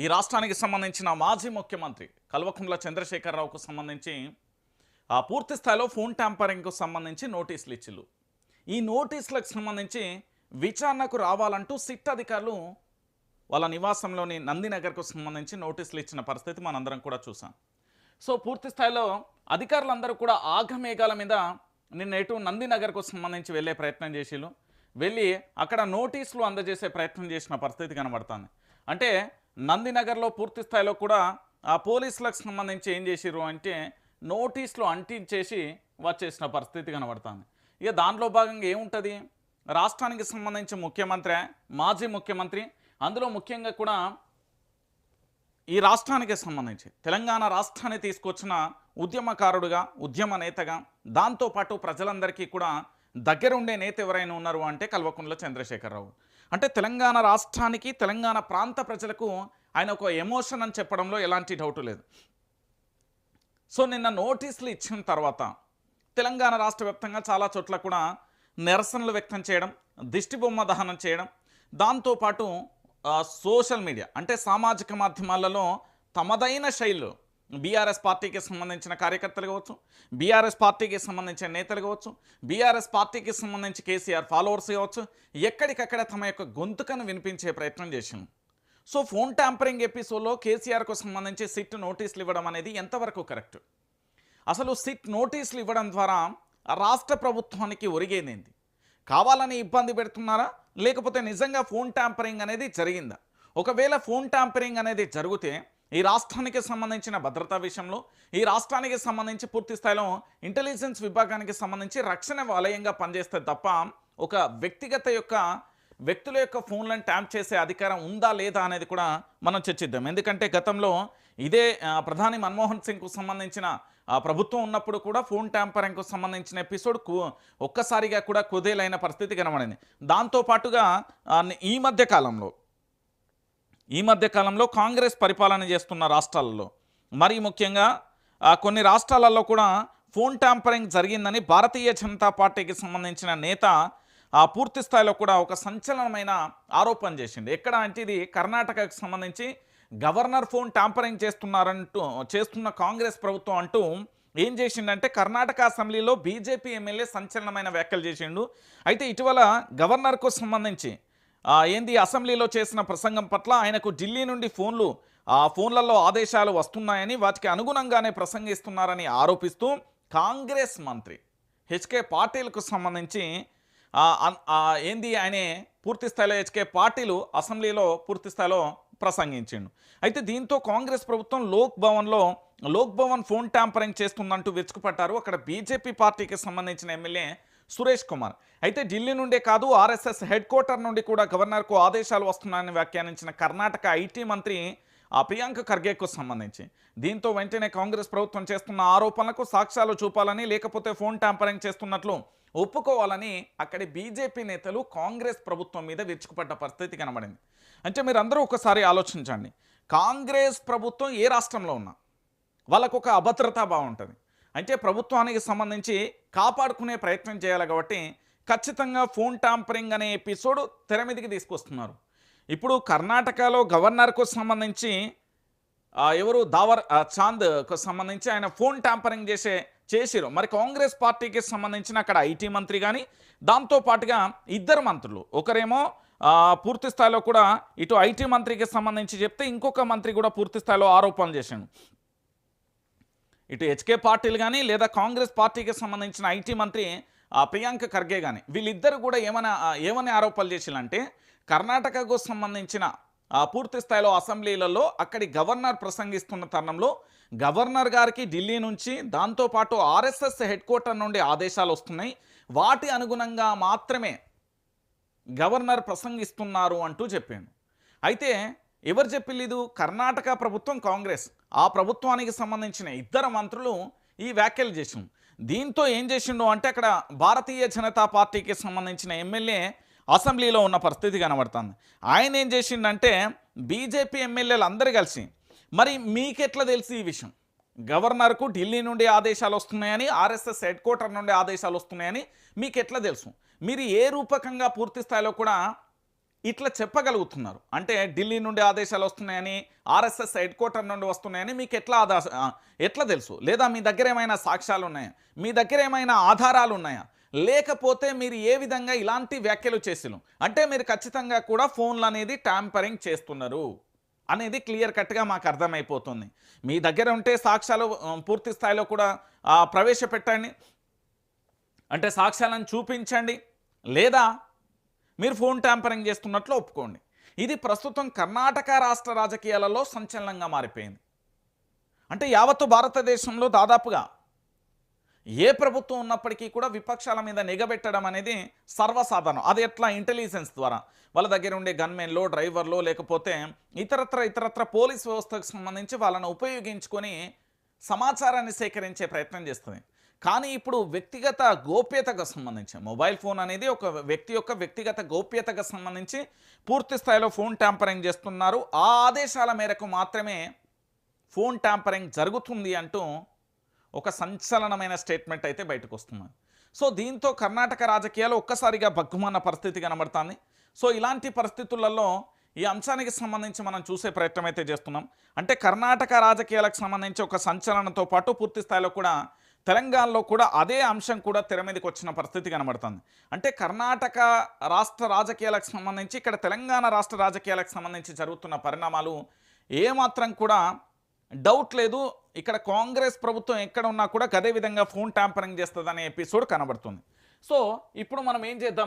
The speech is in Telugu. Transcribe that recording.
ఈ రాష్ట్రానికి సంబంధించిన మాజీ ముఖ్యమంత్రి కల్వకుంట్ల చంద్రశేఖరరావుకు సంబంధించి పూర్తి స్థాయిలో ఫోన్ ట్యాంపరింగ్కు సంబంధించి నోటీసులు ఇచ్చిళ్ళు. ఈ నోటీసులకు సంబంధించి విచారణకు రావాలంటూ సిట్ అధికారులు వాళ్ళ నివాసంలోని నందినగర్కు సంబంధించి నోటీసులు ఇచ్చిన పరిస్థితి మనందరం కూడా చూసాం. సో పూర్తి స్థాయిలో అధికారులందరూ కూడా ఆగమేఘాల మీద నిన్న ఎటు నందినగర్కు సంబంధించి వెళ్ళే ప్రయత్నం చేసిళ్ళు. వెళ్ళి అక్కడ నోటీసులు అందజేసే ప్రయత్నం చేసిన పరిస్థితి కనబడుతుంది. అంటే నందినగర్లో పూర్తి స్థాయిలో కూడా ఆ పోలీసులకు సంబంధించి ఏం చేసిర్రు అంటే నోటీసులు అంటించేసి వచ్చేసిన పరిస్థితి కనబడుతుంది. ఇక దాంట్లో భాగంగా ఏముంటుంది, రాష్ట్రానికి సంబంధించి ముఖ్యమంత్రి, మాజీ ముఖ్యమంత్రి, అందులో ముఖ్యంగా కూడా ఈ రాష్ట్రానికి సంబంధించి తెలంగాణ రాష్ట్రాన్ని తీసుకొచ్చిన ఉద్యమకారుడుగా, ఉద్యమ నేతగా, దాంతోపాటు ప్రజలందరికీ కూడా దగ్గరుండే నేత ఎవరైనా ఉన్నారు అంటే కల్వకుంట్ల చంద్రశేఖరరావు. అంటే తెలంగాణ రాష్ట్రానికి, తెలంగాణ ప్రాంత ప్రజలకు ఆయన ఒక ఎమోషన్ అని చెప్పడంలో ఎలాంటి డౌటు లేదు. సో నిన్న నోటీసులు ఇచ్చిన తర్వాత తెలంగాణ రాష్ట్ర వ్యాప్తంగా చాలా చోట్ల కూడా నిరసనలు వ్యక్తం చేయడం, దిష్టిబొమ్మ దహనం చేయడం, దాంతోపాటు సోషల్ మీడియా అంటే సామాజిక మాధ్యమాలలో తమదైన శైలిలో బీఆర్ఎస్ పార్టీకి సంబంధించిన కార్యకర్తలు కావచ్చు, బీఆర్ఎస్ పార్టీకి సంబంధించిన నేతలు కావచ్చు, బీఆర్ఎస్ పార్టీకి సంబంధించి కేసీఆర్ ఫాలోవర్స్ కావచ్చు, ఎక్కడికక్కడ తమ యొక్క గొంతుకను వినిపించే ప్రయత్నం చేసింది. సో ఫోన్ ట్యాంపరింగ్ ఎపిసోడ్లో కేసీఆర్కు సంబంధించి సిట్ నోటీసులు ఇవ్వడం అనేది ఎంతవరకు కరెక్ట్? అసలు సిట్ నోటీసులు ఇవ్వడం ద్వారా రాష్ట్ర ప్రభుత్వానికి ఒరిగేదేంటి? కావాలని ఇబ్బంది పెడుతున్నారా, లేకపోతే నిజంగా ఫోన్ ట్యాంపరింగ్ అనేది జరిగిందా? ఒకవేళ ఫోన్ ట్యాంపరింగ్ అనేది జరిగితే ఈ రాష్ట్రానికి సంబంధించిన భద్రతా విషయంలో, ఈ రాష్ట్రానికి సంబంధించి పూర్తి స్థాయిలో ఇంటెలిజెన్స్ విభాగానికి సంబంధించి రక్షణ వలయంగా పనిచేస్తే తప్ప ఒక వ్యక్తుల యొక్క ఫోన్లను ట్యాప్ చేసే అధికారం ఉందా లేదా అనేది కూడా మనం చర్చిద్దాం. ఎందుకంటే గతంలో ఇదే ప్రధాని మన్మోహన్ సింగ్కు సంబంధించిన ప్రభుత్వం ఉన్నప్పుడు కూడా ఫోన్ ట్యాంపరింగ్కు సంబంధించిన ఎపిసోడ్ ఒక్కసారిగా కూడా కుదేలైన పరిస్థితి కనబడింది. దాంతోపాటుగా ఈ మధ్య కాలంలో కాంగ్రెస్ పరిపాలన చేస్తున్న రాష్ట్రాలలో, మరీ ముఖ్యంగా కొన్ని రాష్ట్రాలలో కూడా ఫోన్ ట్యాంపరింగ్ జరిగిందని భారతీయ జనతా పార్టీకి సంబంధించిన నేత పూర్తి స్థాయిలో కూడా ఒక సంచలనమైన ఆరోపణ చేసింది. ఎక్కడ అంటే ఇది కర్ణాటకకు సంబంధించి గవర్నర్ ఫోన్ ట్యాంపరింగ్ చేస్తున్న కాంగ్రెస్ ప్రభుత్వం అంటూ ఏం చేసిండంటే కర్ణాటక అసెంబ్లీలో బీజేపీ ఎమ్మెల్యే సంచలనమైన వ్యాఖ్యలు చేసిండు. అయితే ఇటీవల గవర్నర్కు సంబంధించి అసెంబ్లీలో చేసిన ప్రసంగం పట్ల ఆయనకు ఢిల్లీ నుండి ఫోన్లలో ఆదేశాలు వస్తున్నాయని, వాటికి అనుగుణంగానే ప్రసంగిస్తున్నారని ఆరోపిస్తూ కాంగ్రెస్ మంత్రి హెచ్కే పాటిల్కు సంబంధించి ఆయనే పూర్తి స్థాయిలో హెచ్కే పాటిల్ అసెంబ్లీలో పూర్తి స్థాయిలో ప్రసంగించిండు. అయితే దీంతో కాంగ్రెస్ ప్రభుత్వం లోక్ భవన్ ఫోన్ ట్యాంపరింగ్ చేస్తుందంటూ వెచ్చుకుపట్టారు అక్కడ బీజేపీ పార్టీకి సంబంధించిన ఎమ్మెల్యే సురేష్ కుమార్. అయితే ఢిల్లీ నుండే కాదు, ఆర్ఎస్ఎస్ హెడ్ క్వార్టర్ నుండి కూడా గవర్నర్కు ఆదేశాలు వస్తున్నాయని వ్యాఖ్యానించిన కర్ణాటక ఐటీ మంత్రి ప్రియాంక ఖర్గేకు సంబంధించి దీంతో వెంటనే కాంగ్రెస్ ప్రభుత్వం చేస్తున్న ఆరోపణలకు సాక్ష్యాలు చూపాలని, లేకపోతే ఫోన్ ట్యాంపరింగ్ చేస్తున్నట్లు ఒప్పుకోవాలని అక్కడి బీజేపీ నేతలు కాంగ్రెస్ ప్రభుత్వం మీద విరుచుకుపడ్డ పరిస్థితి కనబడింది. అంటే మీరు అందరూ ఒకసారి ఆలోచించండి, కాంగ్రెస్ ప్రభుత్వం ఏ రాష్ట్రంలో ఉన్నా వాళ్ళకు ఒక అభద్రతా భావం ఉంటుంది. అంటే ప్రభుత్వానికి సంబంధించి కాపాడుకునే ప్రయత్నం చేయాలి కాబట్టి ఖచ్చితంగా ఫోన్ ట్యాంపరింగ్ అనే ఎపిసోడ్ తెర మీదకి తీసుకొస్తున్నారు. ఇప్పుడు కర్ణాటకలో గవర్నర్కు సంబంధించి ఎవరు దావర్ చాంద్కు సంబంధించి ఆయన ఫోన్ ట్యాంపరింగ్ చేసిరు. మరి కాంగ్రెస్ పార్టీకి సంబంధించిన అక్కడ ఐటీ మంత్రి కానీ, దాంతోపాటుగా ఇద్దరు మంత్రులు, ఒకరేమో పూర్తి స్థాయిలో కూడా ఇటు ఐటీ మంత్రికి సంబంధించి చెప్తే ఇంకొక మంత్రి కూడా పూర్తి స్థాయిలో ఆరోపణలు చేశాడు. ఇటు హెచ్కే పాటిల్ కానీ లేదా కాంగ్రెస్ పార్టీకి సంబంధించిన ఐటీ మంత్రి ప్రియాంక ఖర్గే కానీ వీళ్ళిద్దరు కూడా ఏమని ఆరోపణలు చేసిలంటే కర్ణాటకకు సంబంధించిన పూర్తి స్థాయిలో అసెంబ్లీలలో అక్కడి గవర్నర్ ప్రసంగిస్తున్న తరుణంలో గవర్నర్ గారికి ఢిల్లీ నుంచి, దాంతోపాటు ఆర్ఎస్ఎస్ హెడ్ క్వార్టర్ నుండి ఆదేశాలు వస్తున్నాయి, వాటి అనుగుణంగా మాత్రమే గవర్నర్ ప్రసంగిస్తున్నారు అంటూ చెప్పాను. అయితే ఎవరు చెప్పలేదు? కర్ణాటక ప్రభుత్వం, కాంగ్రెస్ ఆ ప్రభుత్వానికి సంబంధించిన ఇద్దరు మంత్రులు ఈ వ్యాఖ్యలు చేసిండు. దీంతో ఏం చేసిండు అంటే అక్కడ భారతీయ జనతా పార్టీకి సంబంధించిన ఎమ్మెల్యే అసెంబ్లీలో ఉన్న పరిస్థితి కనబడుతుంది. ఆయన ఏం చేసిండంటే బీజేపీ ఎమ్మెల్యేలు అందరూ కలిసి, మరి మీకెట్లా తెలిసి ఈ విషయం, గవర్నర్కు ఢిల్లీ నుండి ఆదేశాలు వస్తున్నాయని, ఆర్ఎస్ఎస్ హెడ్ క్వార్టర్ నుండి ఆదేశాలు వస్తున్నాయని మీకు ఎట్లా తెలుసు? మీరు ఏ రూపకంగా పూర్తి స్థాయిలో కూడా ఇట్లా చెప్పగలుగుతున్నారు. అంటే ఢిల్లీ నుండి ఆదేశాలు వస్తున్నాయని, ఆర్ఎస్ఎస్ హెడ్ క్వార్టర్ నుండి వస్తున్నాయని మీకు ఎట్లా తెలుసు? లేదా మీ దగ్గర ఏమైనా సాక్ష్యాలు ఉన్నాయా? మీ దగ్గర ఏమైనా ఆధారాలు ఉన్నాయా? లేకపోతే మీరు ఏ విధంగా ఇలాంటి వ్యాఖ్యలు చేసిను? అంటే మీరు ఖచ్చితంగా కూడా ఫోన్లు అనేది ట్యాంపరింగ్ చేస్తున్నారు అనేది క్లియర్ కట్గా మాకు అర్థమైపోతుంది. మీ దగ్గర ఉంటే సాక్ష్యాలు పూర్తి స్థాయిలో కూడా ప్రవేశపెట్టండి. అంటే సాక్ష్యాలను చూపించండి. లేదా మీరు ఫోన్ ట్యాంపరింగ్ చేస్తున్నట్లు ఒప్పుకోండి. ఇది ప్రస్తుతం కర్ణాటక రాష్ట్ర రాజకీయాలలో సంచలనంగా మారిపోయింది. అంటే యావత్తు భారతదేశంలో దాదాపుగా ఏ ప్రభుత్వం ఉన్నప్పటికీ కూడా విపక్షాల మీద నిఘబెట్టడం అనేది సర్వసాధారణం. అది ఎట్లా? ఇంటెలిజెన్స్ ద్వారా వాళ్ళ దగ్గర ఉండే గన్మెన్లో, డ్రైవర్లో, లేకపోతే ఇతరత్ర పోలీస్ వ్యవస్థకు సంబంధించి వాళ్ళను ఉపయోగించుకొని సమాచారాన్ని సేకరించే ప్రయత్నం చేస్తుంది. కానీ ఇప్పుడు వ్యక్తిగత గోప్యతకు సంబంధించి మొబైల్ ఫోన్ అనేది ఒక వ్యక్తి యొక్క వ్యక్తిగత గోప్యతకు సంబంధించి పూర్తి స్థాయిలో ఫోన్ ట్యాంపరింగ్ చేస్తున్నారు. ఆ ఆదేశాల మేరకు మాత్రమే ఫోన్ ట్యాంపరింగ్ జరుగుతుంది అంటూ ఒక సంచలనమైన స్టేట్మెంట్ అయితే బయటకు వస్తుంది. సో దీంతో కర్ణాటక రాజకీయాలు ఒక్కసారిగా బగ్గుమన్న పరిస్థితి కనబడుతుంది. సో ఇలాంటి పరిస్థితులలో ఈ అంశానికి సంబంధించి మనం చూసే ప్రయత్నం అయితే చేస్తున్నాం. అంటే కర్ణాటక రాజకీయాలకు సంబంధించి ఒక సంచలనంతో పాటు పూర్తి స్థాయిలో కూడా తెలంగాణలో కూడా అదే అంశం కూడా తెర మీదకి వచ్చిన పరిస్థితి కనబడుతుంది. అంటే కర్ణాటక రాష్ట్ర రాజకీయాలకు సంబంధించి ఇక్కడ తెలంగాణ రాష్ట్ర రాజకీయాలకు సంబంధించి జరుగుతున్న పరిణామాలు ఏమాత్రం కూడా డౌట్ లేదు. ఇక్కడ కాంగ్రెస్ ప్రభుత్వం ఎక్కడ ఉన్నా కూడా అదే విధంగా ఫోన్ ట్యాంపరింగ్ చేస్తుందనే ఎపిసోడ్ కనబడుతుంది. సో ఇప్పుడు మనం ఏం చేద్దాం